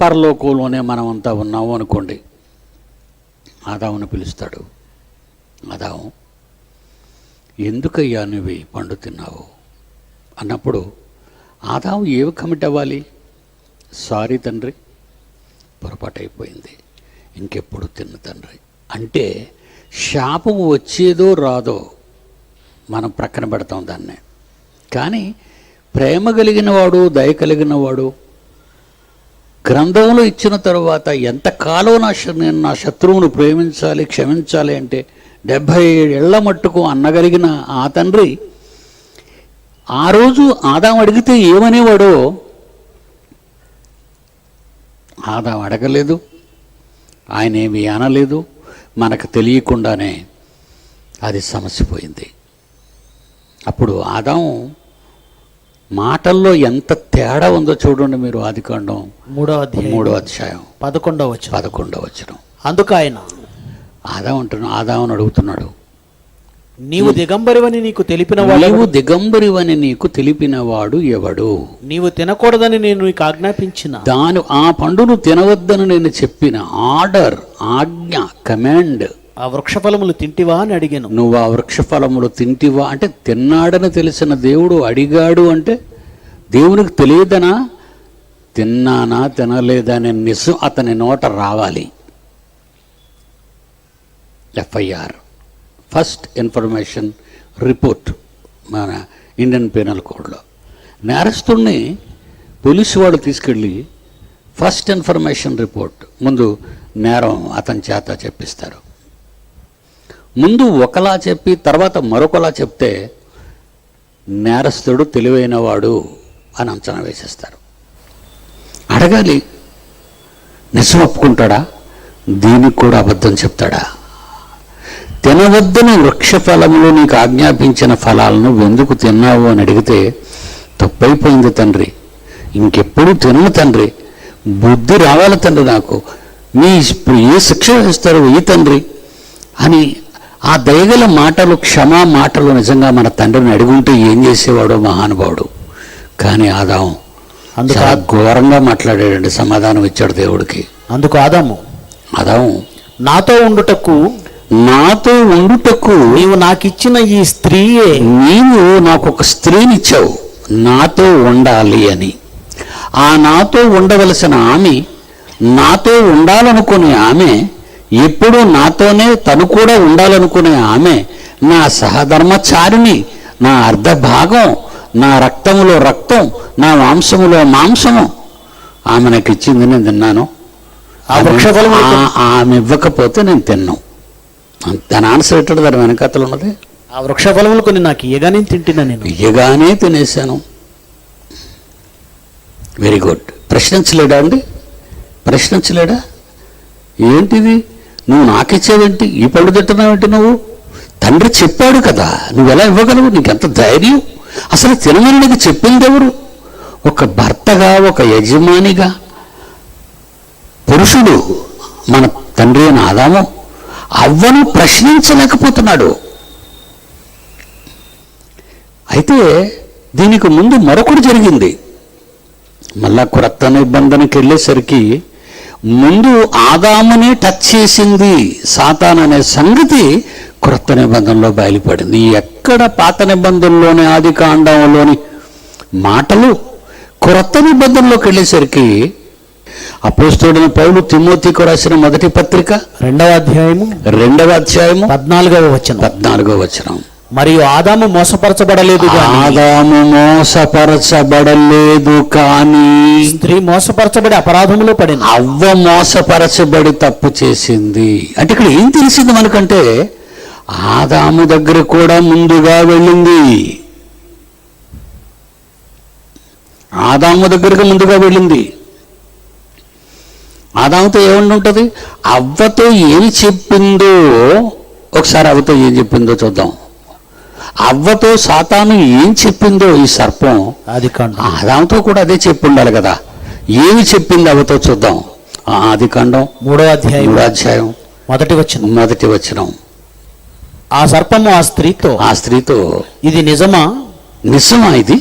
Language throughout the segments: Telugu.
పరలోకంలోనే మనమంతా ఉన్నాము అనుకోండి. ఆదామును పిలుస్తాడు. ఆదాము, ఎందుకయ్యా నువ్వు ఈ పండు తిన్నావు అన్నప్పుడు ఆదాము ఏవి కమిట్ అవ్వాలి? సారీ తండ్రి, పొరపాటు అయిపోయింది, ఇంకెప్పుడు తిన్న తండ్రి. అంటే శాపం వచ్చేదో రాదో మనం ప్రక్కన పెడతాం దాన్నే. కానీ ప్రేమ కలిగిన వాడు, దయ కలిగిన వాడు గ్రంథంలో ఇచ్చిన తరువాత ఎంతకాలం నేను నా శత్రువును ప్రేమించాలి, క్షమించాలి అంటే 77 ఏళ్ల మట్టుకు అన్నగలిగిన ఆ తండ్రి ఆ రోజు ఆదాం అడిగితే ఏమనేవాడో ఆదాం అడగలేదు, ఆయన ఏమీ అనలేదు. మనకు తెలియకుండానే అది సమసిపోయింది. అప్పుడు ఆదాం మాటల్లో ఎంత తేడా ఉందో చూడండి మీరు. ఆదికాండం 3వ అధ్యాయం 11వ వచనం. అందుకు ఆయన ఆదామును అడుగుతున్నాడు, నీవు దిగంబరివని నీకు తెలిపినవాడు ఎవడు? నీవు తినకూడదని నేను నీకు ఆజ్ఞాపించిన ఆ పండును తినవద్దని నేను చెప్పిన ఆర్డర్, ఆజ్ఞ, కమాండ్, ఆ వృక్షఫలములు తింటివా అని అడిగాను. నువ్వు ఆ వృక్షఫలములు తింటివా అంటే తిన్నాడని తెలిసిన దేవుడు అడిగాడు అంటే దేవునికి తెలియదనా? తిన్నానా తినలేదా అనే నిజం అతని నోట రావాలి. ఎఫ్ఐఆర్, ఫస్ట్ ఇన్ఫర్మేషన్ రిపోర్ట్, మన ఇండియన్ పీనల్ కోడ్లో నేరస్తుడిని పోలీసు వాళ్ళు తీసుకెళ్ళి ఫస్ట్ ఇన్ఫర్మేషన్ రిపోర్ట్ ముందు నేరం అతని చేత చెప్పిస్తారు. ముందు ఒకలా చెప్పి తర్వాత మరొకలా చెప్తే నేరస్తుడు తెలివైనవాడు అని అంచనా వేసేస్తారు. అడగాలి, నిజం ఒప్పుకుంటాడా? దీనికి కూడా అబద్ధం చెప్తాడా? తినవద్దని వృక్షఫలములు నీకు ఆజ్ఞాపించిన ఫలాలను ఎందుకు తిన్నావు అని అడిగితే తప్పైపోయింది తండ్రి, ఇంకెప్పుడు తినను తండ్రి, బుద్ధి రావాలి తండ్రి, నాకు మీ ఏ శిక్ష వేస్తారు ఈ తండ్రి అని ఆ దయగల మాటలు, క్షమా మాటలు నిజంగా మన తండ్రిని అడుగుంటే ఏం చేసేవాడో మహానుభావుడు. కానీ ఆదాము చాలా ఘోరంగా మాట్లాడాడండి, సమాధానం ఇచ్చాడు దేవుడికి. అందుకు ఆదాము నాతో ఉండుటకు నీవు నాకిచ్చిన ఈ స్త్రీయే, నీవు నాకు ఒక స్త్రీనిచ్చావు నాతో ఉండాలి అని. ఆ నాతో ఉండవలసిన ఆమె, నాతో ఉండాలనుకునే ఆమె, ఎప్పుడూ నాతోనే తను కూడా ఉండాలనుకునే ఆమె నా సహధర్మచారిణి, నా అర్ధభాగం, నా రక్తములో రక్తం, నా మాంసములో మాంసము. ఆమె నాకు ఇచ్చింది, నేను తిన్నాను. ఆమె ఇవ్వకపోతే నేను తిన్నాను. దాని ఆన్సర్ ఎట్టాడు? దాని వెనకతలు ఉన్నది, ఆ వృక్షఫలములు కొన్ని నాకు ఇయ్యగానే తింటున్నా, నేను ఇయ్యగానే తినేశాను. Very good. ప్రశ్నించలేడా అండి? ప్రశ్నించలేడా? ఏంటిది నువ్వు నాకిచ్చావేంటి, ఈ పళ్ళు తింటున్నావేంటి నువ్వు? తండ్రి చెప్పాడు కదా, నువ్వు ఎలా ఇవ్వగలవు? నీకెంత ధైర్యం? అసలు తినమని నీకు చెప్పింది ఎవరు? ఒక భర్తగా, ఒక యజమానిగా, పురుషుడు మన తండ్రి అయిన ఆదాము అవ్వను ప్రశ్నించలేకపోతున్నాడు. అయితే దీనికి ముందు మరొకటి జరిగింది. మళ్ళా క్రొత్త నిబంధనకి వెళ్ళేసరికి ముందు ఆదాముని టచ్ చేసింది సాతాన్ అనే సంగతి క్రొత్త నిబంధనలో బయలుపడింది. ఎక్కడ పాత నిబంధనలోని, ఆది కాండంలోని మాటలు క్రొత్త నిబంధనలోకి వెళ్ళేసరికి అపోస్తలుడైన పౌలు తిమోతికి రాసిన మొదటి పత్రిక 2వ అధ్యాయము 14వ వచనం. మరియు ఆదాము మోసపరచబడలేదు కానీ స్త్రీ మోసపరచబడి అపరాధములో పడింది. అవ్వ మోసపరచబడి తప్పు చేసింది. అంటే ఇక్కడ ఏం తెలిసింది మనకంటే ఆదాము దగ్గర కూడా ముందుగా వెళ్ళింది. ఆదాము దగ్గరకు ముందుగా వెళ్ళింది. ఆదాముతో ఏమన్నా ఉంటుంది? అవ్వతో ఏమి చెప్పిందో ఒకసారి అవ్వతో ఏం చెప్పిందో చూద్దాం. అవ్వతో సాతాను ఏం చెప్పిందో ఈ సర్పం ఆదాముతో కూడా అదే చెప్పి ఉండాలి కదా. ఏమి చెప్పింది అవ్వతో చూద్దాం. ఆదికాండం 3వ అధ్యాయం మొదటి వచనం. ఆ సర్పము ఆ స్త్రీతో ఇది నిజమా ఇది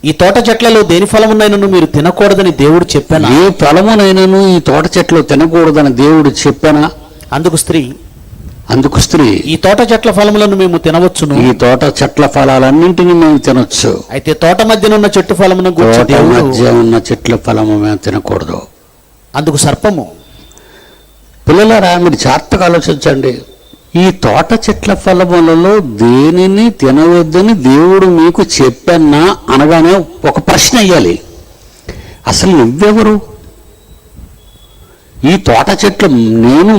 ఈ తోట చెట్లలో దేని ఫలమునైనను మీరు తినకూడదని దేవుడు చెప్పానా? ఏ ఫలమునైనను ఈ తోట చెట్లు తినకూడదని దేవుడు చెప్పానా? అందుకు స్త్రీ, ఈ తోట చెట్ల ఫలములను మేము తినవచ్చును, ఈ తోట చెట్ల ఫలాలన్నింటినీ మేము తినొచ్చు, అయితే తోట మధ్యనున్న చెట్టు ఫలమును గూర్చి తోట దేవుడు, మధ్య ఉన్న చెట్ల ఫలము మేము తినకూడదు. అందుకు సర్పము, పిల్లలారా మీరు జాగ్రత్తగా ఆలోచించండి. ఈ తోట చెట్ల ఫలములలో దేనిని తినవద్దని దేవుడు మీకు చెప్పన్నా అనగానే ఒక ప్రశ్న వేయాలి. అసలు నువ్వెవరు? ఈ తోట చెట్లు మేము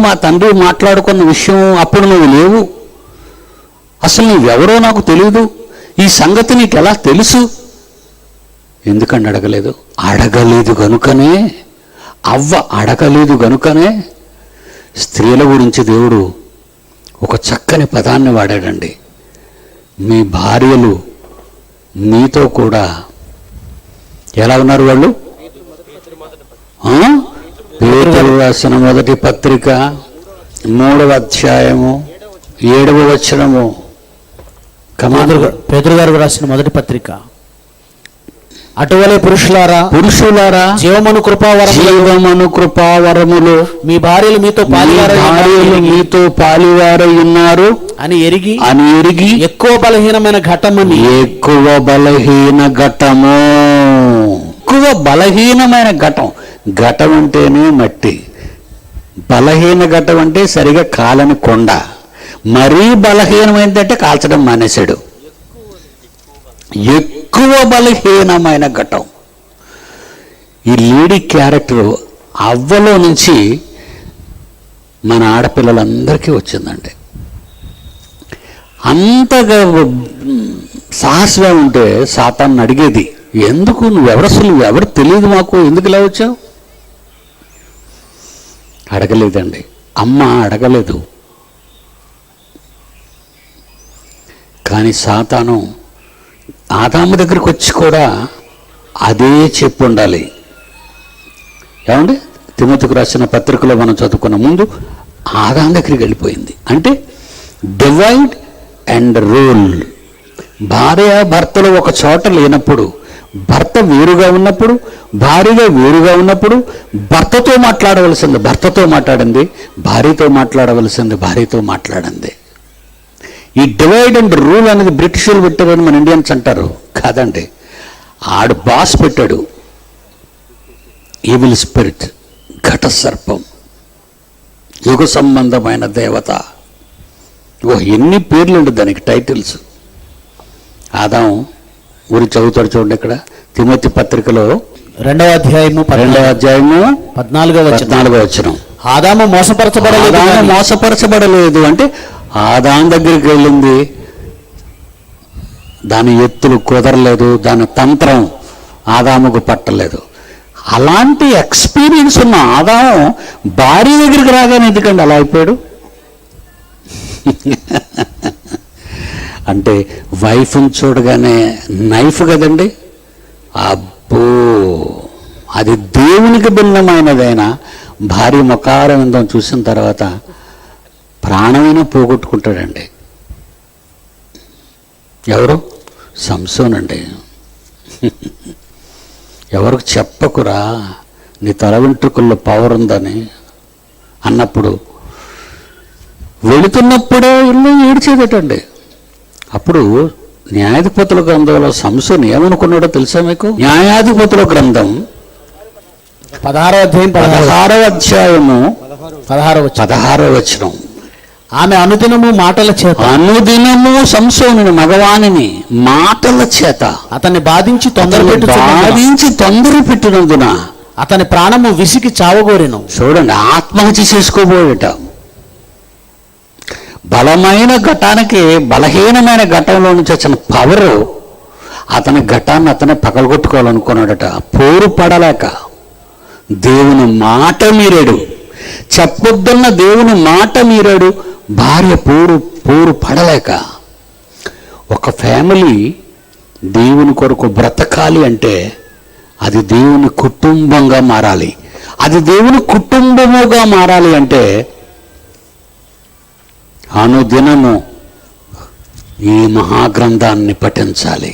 మా తండ్రి మాట్లాడుకున్న విషయం అప్పుడు నువ్వు లేవు. అసలు నువ్వెవరో నాకు తెలియదు. ఈ సంగతి నీకు ఎలా తెలుసు? ఎందుకని అడగలేదు? అడగలేదు గనుకనే, అవ్వ అడగలేదు గనుకనే స్త్రీల గురించి దేవుడు ఒక చక్కని పదాన్ని వాడాడండి. మీ భార్యలు మీతో కూడా ఎలా ఉన్నారు? వాళ్ళు పేతురు రాసిన మొదటి పత్రిక 3వ అధ్యాయము 7వ వచనము. పేతురు గారు రాసిన మొదటి పత్రిక, అటువలే పురుషులారా జీవమను కృపావరములు మీ భార్యలు మీతో పాలివారై ఉన్నారు అని ఎరిగి ఎక్కువ బలహీన ఘటము. ఘటం అంటేనే మట్టి, బలహీన ఘటం అంటే సరిగా కాలని కొండ. మరీ బలహీనమైందంటే కాల్చడం మానేశాడు. ఎక్కువ బలహీనమైన ఘటం. ఈ లేడీ క్యారెక్టర్ అవ్వలో నుంచి మన ఆడపిల్లలందరికీ వచ్చిందండి. అంతగా సాహసంగా ఉంటే సాతాన్ని అడిగేది, ఎందుకు నువ్వెవరు తెలియదు మాకు, ఎందుకు ఇలా వచ్చావు? అడగలేదండి. అమ్మ అడగలేదు. కానీ సాతాను ఆదాము దగ్గరికి వచ్చి కూడా అదే చెప్పు ఉండాలి. ఏమండి? తిమోతికి రాసిన పత్రికలో మనం చదువుకున్న ముందు ఆదాము దగ్గరికి వెళ్ళిపోయింది. అంటే డివైడ్ అండ్ రూల్. భార్య భర్తలు ఒక చోట లేనప్పుడు, భర్త వేరుగా ఉన్నప్పుడు, భార్యగా వేరుగా ఉన్నప్పుడు భర్తతో మాట్లాడవలసింది భర్తతో మాట్లాడింది, భార్యతో మాట్లాడవలసింది భార్యతో మాట్లాడింది. ఈ డివైడ్ అండ్ రూల్ అనేది బ్రిటిషర్లు పెట్టారని మన ఇండియన్స్ అంటారు. కాదండి, ఆడు బాస్ పెట్టాడు. ఈవిల్ స్పిరిట్, ఘట సర్పం, యుగ సంబంధమైన దేవత. ఎన్ని పేర్లుండు దానికి, టైటిల్స్. ఆదాము గురించి చదువుతాడు చూడండి ఇక్కడ తిమోతి పత్రికలో 2వ అధ్యాయము 14వ వచనం. ఆదాము మోసపరచబడలేదు అంటే ఆదాము దగ్గరికి వెళ్ళింది, దాని ఎత్తులు కుదరలేదు, దాని తంత్రం ఆదాముకు పట్టలేదు. అలాంటి ఎక్స్పీరియన్స్ ఉన్న ఆదాము భార్య దగ్గరికి రాగానే ఎందుకండి అలా అయిపోయాడు? అంటే వైఫ్ని చూడగానే నైఫ్ కదండి. అబ్బో, అది దేవునికి భిన్నమైనదైనా భార్య ముఖారవిందం చూసిన తర్వాత ప్రాణమైనా పోగొట్టుకుంటాడండి. ఎవరు? సంసోన్ అండి. ఎవరికి చెప్పకురా నీ తల వెంట్రుకల్లో పవర్ ఉందని అన్నప్పుడు వెళుతున్నప్పుడే ఇల్లు ఏడ్చేదటండి. అప్పుడు న్యాయాధిపతుల గ్రంథంలో సంసోన్ ఏమనుకున్నాడో తెలుసా మీకు? న్యాయాధిపతుల గ్రంథం 16వ అధ్యాయము 16వ వచనం. ఆమె అనుదినము సంసోనుని మగవాణిని మాటల చేత అతన్ని బాధించి తొందర పెట్టినందున అతని ప్రాణము విసికి చావగోరెను. చూడండి, ఆత్మహత్య చేసుకోబోయేట. బలమైన ఘటానికి బలహీనమైన ఘటంలో నుంచి వచ్చిన పవరు అతని ఘటాన్ని అతనే పగలగొట్టుకోవాలనుకున్నాడట. పోరు పడలేక దేవుని మాట మీరాడు. చెప్పొద్దున్న దేవుని మాట మీరాడు. భార్య పోరు పడలేక. ఒక ఫ్యామిలీ దేవుని కొరకు బ్రతకాలి అంటే అది దేవుని కుటుంబంగా మారాలి. అది దేవుని కుటుంబముగా మారాలి అంటే అనుదినము ఈ మహాగ్రంథాన్ని పఠించాలి.